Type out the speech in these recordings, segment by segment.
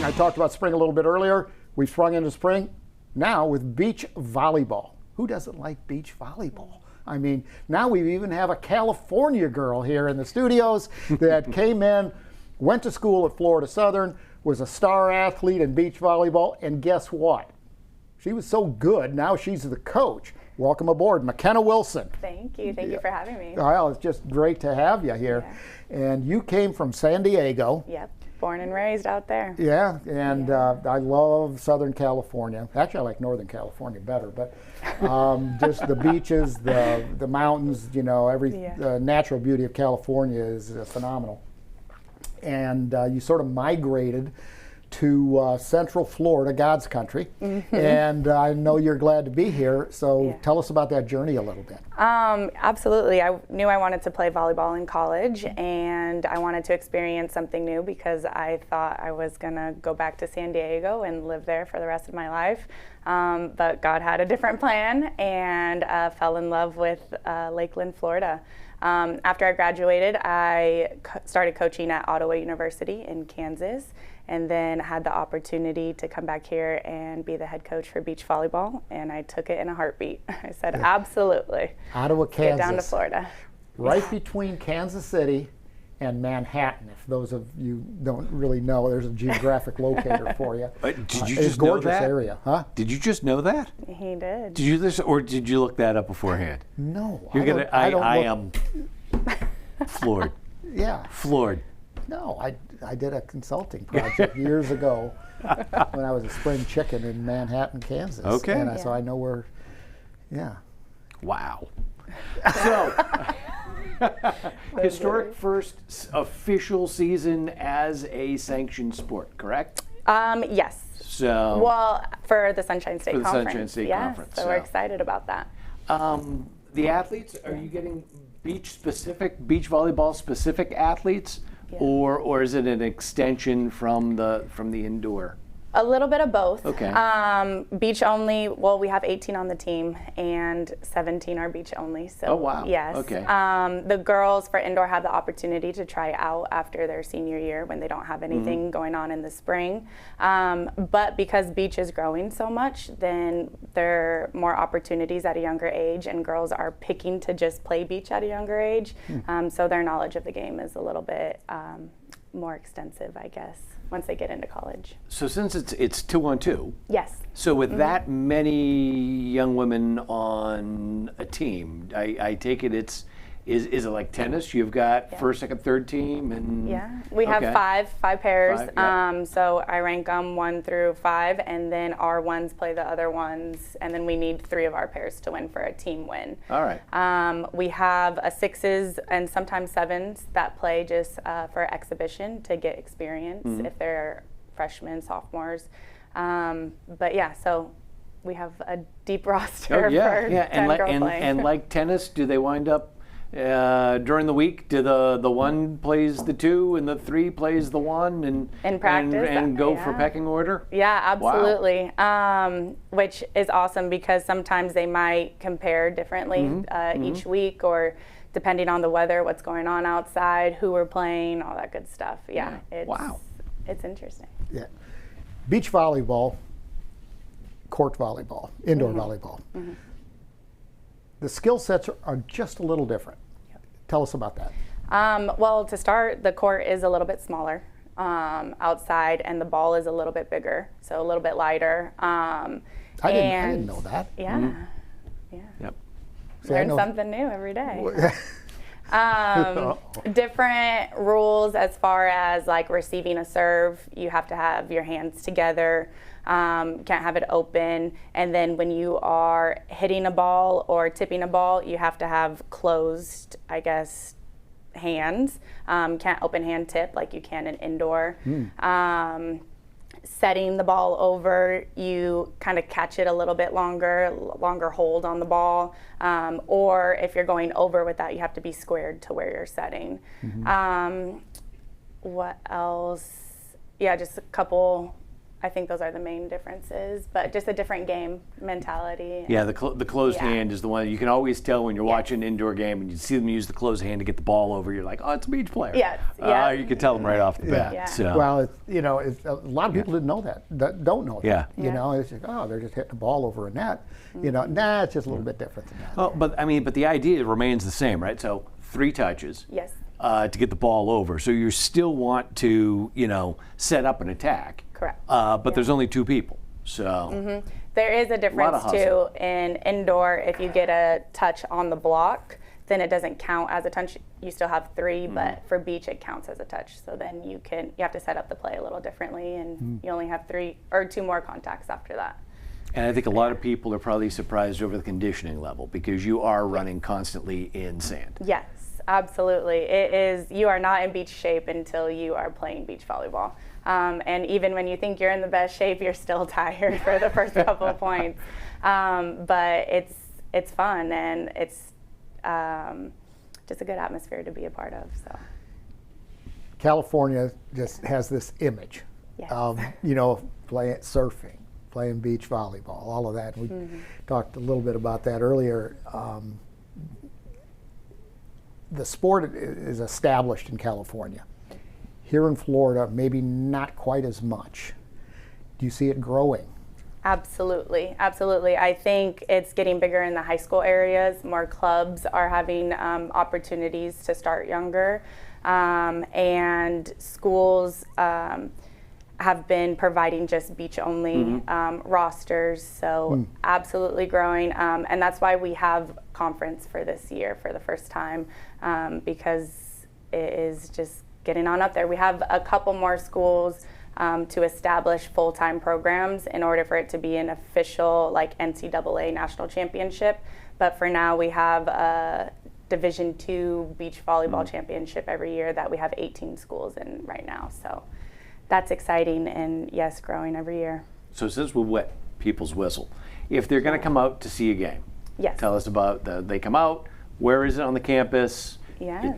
I talked about spring a little bit earlier. We sprung into spring now with beach volleyball. Who doesn't like beach volleyball? I mean, now we even have a California girl here in the studios that came in, went to school at Florida Southern, was a star athlete in beach volleyball, and guess what? She was so good, now she's the coach. Welcome aboard, Makena Wilson. Thank you. Thank you for having me. Well, it's just great to have you here. Yeah. And you came from San Diego. Yep, born and raised out there. Yeah, and I love Southern California. Actually, I like Northern California better, but just the beaches, the mountains, you know, the natural beauty of California is phenomenal. And you sort of migrated to Central Florida, God's country, and I know you're glad to be here, so tell us about that journey a little bit. Absolutely. I knew I wanted to play volleyball in college, and I wanted to experience something new because I thought I was going to go back to San Diego and live there for the rest of my life, but God had a different plan, and fell in love with Lakeland, Florida. After I graduated, I started coaching at Ottawa University in Kansas, and then had the opportunity to come back here and be the head coach for beach volleyball, and I took it in a heartbeat. I said, absolutely. Ottawa, Kansas. Get down to Florida. Right between Kansas City and Manhattan. If those of you don't really know, there's a geographic locator for you. Did you it's just a gorgeous know that? Area, huh? Did you just know that? He did. Did you this, or did you look that up beforehand? No, I am floored. Yeah, floored. No, I did a consulting project years ago when I was a spring chicken in Manhattan, Kansas. Okay. And so I know where, Wow. So, historic first official season as a sanctioned sport, correct? Yes. So. Well, for the Sunshine State Conference. Sunshine State Conference. So we're excited about that. The athletes, are you getting beach volleyball specific athletes? Yeah. Or is it an extension from the indoor? A little bit of both. Okay. Beach only, well, we have 18 on the team and 17 are beach only. So, oh, wow. Yes. Okay. The girls for indoor have the opportunity to try out after their senior year when they don't have anything going on in the spring. But because beach is growing so much, then there are more opportunities at a younger age, and girls are picking to just play beach at a younger age. So their knowledge of the game is a little bit more extensive, I guess, once they get into college. So since it's 2-on-2. Yes. So with that many young women on a team, I take it is it like tennis? You've got first, second, third team, and we have five pairs. So I rank them 1 through 5, and then our ones play the other ones, and then we need 3 of our pairs to win for a team win. All right. We have a 6s and sometimes 7s that play just for exhibition to get experience if they're freshmen, sophomores. But yeah, so we have a deep roster for 10 girls playing. And like tennis, do they wind up during the week? Do the 1 plays the 2 and the 3 plays the 1 and in practice and go for pecking order? Yeah, absolutely. Wow. Which is awesome because sometimes they might compare differently each week, or depending on the weather, what's going on outside, who we're playing, all that good stuff. It's interesting. Yeah. Beach volleyball, court volleyball, indoor volleyball. The skill sets are just a little different. Tell us about that. Well, to start, the court is a little bit smaller outside, and the ball is a little bit bigger, so a little bit lighter. I didn't know that. Yeah. Yep. Learn something new every day. Different rules as far as like receiving a serve. You have to have your hands together. Can't have it open. And then when you are hitting a ball or tipping a ball, you have to have closed, I guess, hands. Can't open hand tip like you can in indoor. Setting the ball over, you kind of catch it a little bit longer hold on the ball. Or if you're going over with that, you have to be squared to where you're setting. What else? Yeah, just a couple I think those are the main differences, but just a different game mentality. Yeah, the closed hand is the one you can always tell when you're Yes. watching an indoor game and you see them use the closed hand to get the ball over. You're like, oh, it's a beach player. Yes, yeah. You can tell them right off the bat. Yeah. So. Well, a lot of people didn't know that, don't know that. Yeah. You know, it's like, oh, they're just hitting the ball over a net. You know, it's just a little bit different than that. Well, but the idea remains the same, right? So 3 touches. Yes. To get the ball over. So you still want to, set up an attack. Correct. But there's only 2 people. So There is a difference too in indoor. If you get a touch on the block, then it doesn't count as a touch. You still have 3, but for beach it counts as a touch. So then you have to set up the play a little differently, and you only have 3 or 2 more contacts after that. And I think a lot of people are probably surprised over the conditioning level because you are running constantly in sand. Yes, absolutely. It is. You are not in beach shape until you are playing beach volleyball. And even when you think you're in the best shape, you're still tired for the first couple of points. But it's fun, and it's just a good atmosphere to be a part of. So California just has this image Yes. of, playing surfing, playing beach volleyball, all of that. We talked a little bit about that earlier. The sport is established in California. Here in Florida, maybe not quite as much. Do you see it growing? Absolutely, absolutely. I think it's getting bigger in the high school areas. More clubs are having opportunities to start younger, and schools have been providing just beach-only rosters. So absolutely growing, and that's why we have conference for this year for the first time, because it is just getting on up there. We have a couple more schools to establish full-time programs in order for it to be an official NCAA national championship. But for now, we have a Division II beach volleyball championship every year that we have 18 schools in right now. So that's exciting, and yes, growing every year. So since we wet people's whistle, if they're going to come out to see a game, Yes. tell us about they come out. Where is it on the campus? Yes.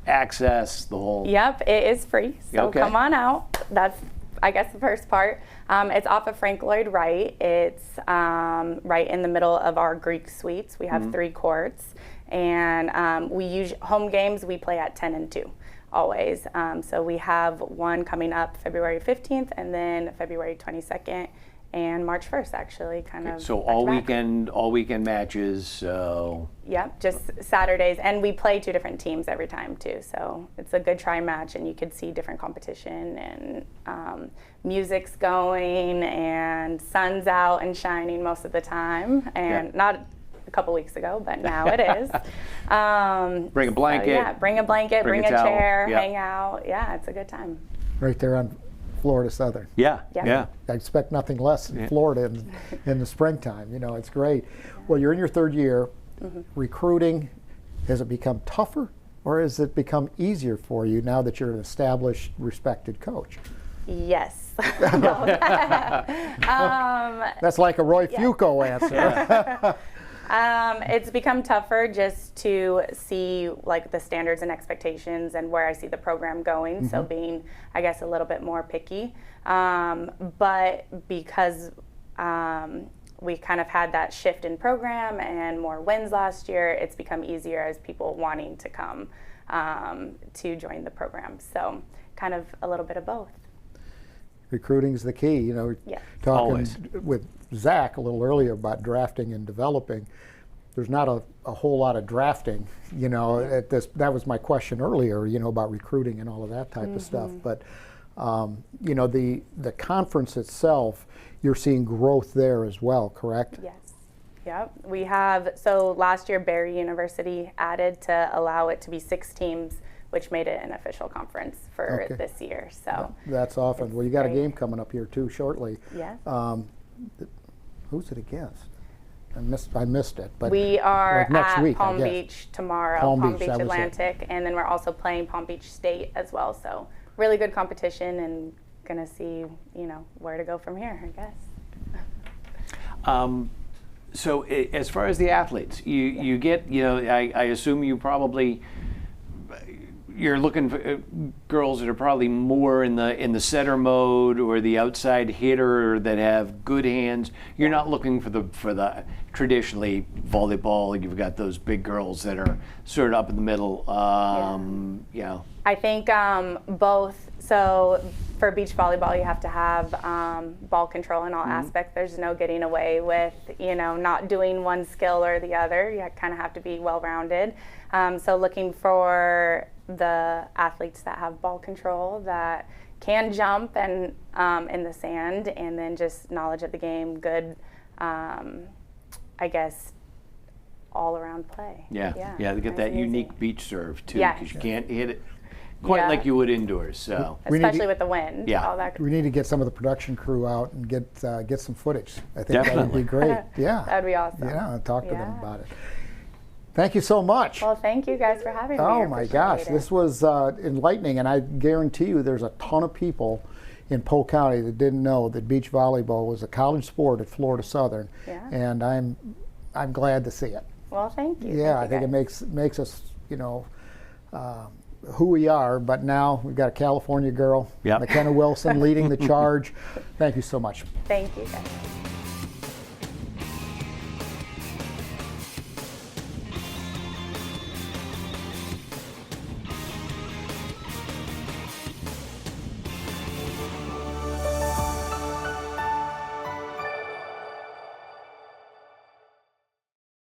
Access, the whole. Yep, it is free. So Okay. come on out. That's, I guess, the first part. It's off of Frank Lloyd Wright. It's right in the middle of our Greek suites. We have 3 courts, and we use home games. We play at 10 and 2 always. So we have one coming up February 15th, and then February 22nd. And March 1st, actually, So all weekend matches. So Yep, just Saturdays, and we play 2 different teams every time too. So it's a good try match, and you could see different competition, and music's going, and sun's out and shining most of the time, and not a couple weeks ago, but now it is. bring a blanket. So bring a blanket, bring a towel. chair, Yep. hang out. Yeah, it's a good time. Right there on Florida Southern. Yeah. I expect nothing less in Florida in the springtime. It's great. Well, you're in your 3rd year. Recruiting, has it become tougher, or has it become easier for you now that you're an established, respected coach? Yes. That's like a Roy Fuco answer. It's become tougher just to see the standards and expectations and where I see the program going. So being, I guess, a little bit more picky. But because we kind of had that shift in program and more wins last year, it's become easier as people wanting to come to join the program. So kind of a little bit of both. Recruiting's the key. Yes. Talking Always. with Zach a little earlier about drafting and developing. There's not a whole lot of drafting, at this. That was my question earlier, about recruiting and all of that type of stuff. But, the conference itself, you're seeing growth there as well, correct? Yes. Yep. We have, so last year Barry University added to allow it to be 6 teams, which made it an official conference for this year. So That's awesome. Well, you got a great. game coming up here too shortly. Yes. Who's it against? I missed it. But We are next at week, I Palm guess. Beach tomorrow, Palm Palm Beach, Beach that was it. Atlantic, and then we're also playing Palm Beach State as well. So really good competition, and gonna see where to go from here, I guess. So as far as the athletes, you get, I assume you probably you're looking for girls that are probably more in the setter mode or the outside hitter that have good hands. You're not looking for the traditionally volleyball. You've got those big girls that are sort of up in the middle. You know. I think both. So for beach volleyball, you have to have ball control in all aspects. There's no getting away with, not doing one skill or the other. You kind of have to be well-rounded. So looking for the athletes that have ball control, that can jump and in the sand, and then just knowledge of the game, good, I guess, all-around play. Yeah, they get that unique beach serve too, because you can't hit it quite like you would indoors. So especially with the wind. Yeah, all that. We need to get some of the production crew out and get some footage. I think that would be great. Yeah, that'd be awesome. Yeah, talk to them about it. Thank you so much. Well, thank you guys for having me. Oh my gosh, this was enlightening, and I guarantee you there's a ton of people in Polk County that didn't know that beach volleyball was a college sport at Florida Southern, and I'm glad to see it. Well, thank you. Yeah, I think it makes us, who we are, but now we've got a California girl, Makena Wilson, leading the charge. Thank you so much. Thank you, guys.